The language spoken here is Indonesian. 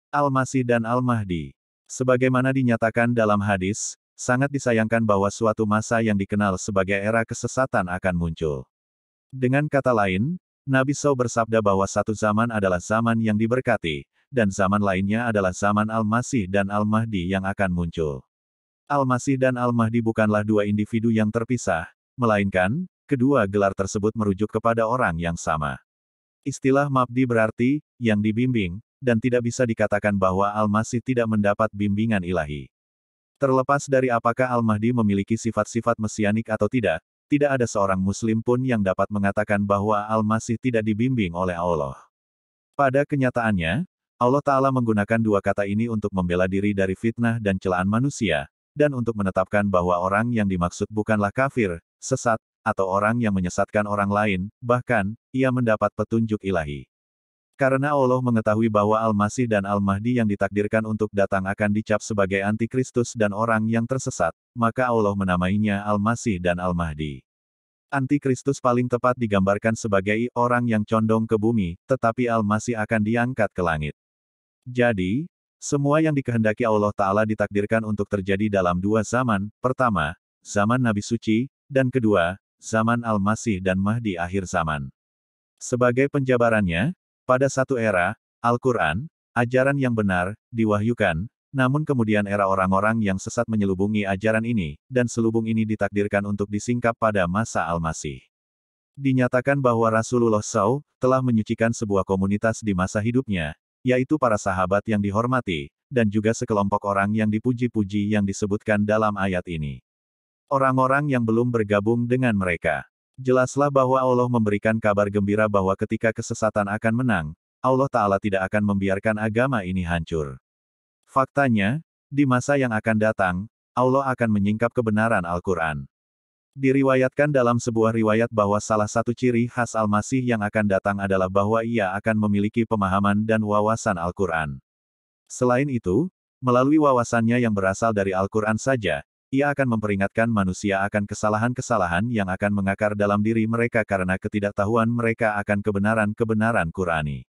Al-Masih dan Al-Mahdi. Sebagaimana dinyatakan dalam hadis, sangat disayangkan bahwa suatu masa yang dikenal sebagai era kesesatan akan muncul. Dengan kata lain, Nabi SAW bersabda bahwa satu zaman adalah zaman yang diberkati, dan zaman lainnya adalah zaman Al-Masih dan Al-Mahdi yang akan muncul. Al-Masih dan Al-Mahdi bukanlah dua individu yang terpisah, melainkan, kedua gelar tersebut merujuk kepada orang yang sama. Istilah Mabdi berarti, yang dibimbing, dan tidak bisa dikatakan bahwa Al-Masih tidak mendapat bimbingan ilahi. Terlepas dari apakah Al-Mahdi memiliki sifat-sifat mesianik atau tidak ada seorang muslim pun yang dapat mengatakan bahwa Al-Masih tidak dibimbing oleh Allah. Pada kenyataannya, Allah Ta'ala menggunakan dua kata ini untuk membela diri dari fitnah dan celaan manusia, dan untuk menetapkan bahwa orang yang dimaksud bukanlah kafir, sesat, atau orang yang menyesatkan orang lain, bahkan, ia mendapat petunjuk ilahi. Karena Allah mengetahui bahwa Al-Masih dan Al-Mahdi yang ditakdirkan untuk datang akan dicap sebagai antikristus dan orang yang tersesat, maka Allah menamainya Al-Masih dan Al-Mahdi. Antikristus paling tepat digambarkan sebagai orang yang condong ke bumi, tetapi Al-Masih akan diangkat ke langit. Jadi, semua yang dikehendaki Allah Ta'ala ditakdirkan untuk terjadi dalam dua zaman, pertama, zaman Nabi Suci, dan kedua, zaman Al-Masih dan Mahdi akhir zaman. Sebagai penjabarannya, pada satu era, Al-Quran, ajaran yang benar, diwahyukan, namun kemudian era orang-orang yang sesat menyelubungi ajaran ini, dan selubung ini ditakdirkan untuk disingkap pada masa Al-Masih. Dinyatakan bahwa Rasulullah SAW telah menyucikan sebuah komunitas di masa hidupnya, yaitu para sahabat yang dihormati, dan juga sekelompok orang yang dipuji-puji yang disebutkan dalam ayat ini. Orang-orang yang belum bergabung dengan mereka. Jelaslah bahwa Allah memberikan kabar gembira bahwa ketika kesesatan akan menang, Allah Ta'ala tidak akan membiarkan agama ini hancur. Faktanya, di masa yang akan datang, Allah akan menyingkap kebenaran Al-Quran. Diriwayatkan dalam sebuah riwayat bahwa salah satu ciri khas Al-Masih yang akan datang adalah bahwa ia akan memiliki pemahaman dan wawasan Al-Quran. Selain itu, melalui wawasannya yang berasal dari Al-Quran saja, ia akan memperingatkan manusia akan kesalahan-kesalahan yang akan mengakar dalam diri mereka karena ketidaktahuan mereka akan kebenaran-kebenaran Qurani.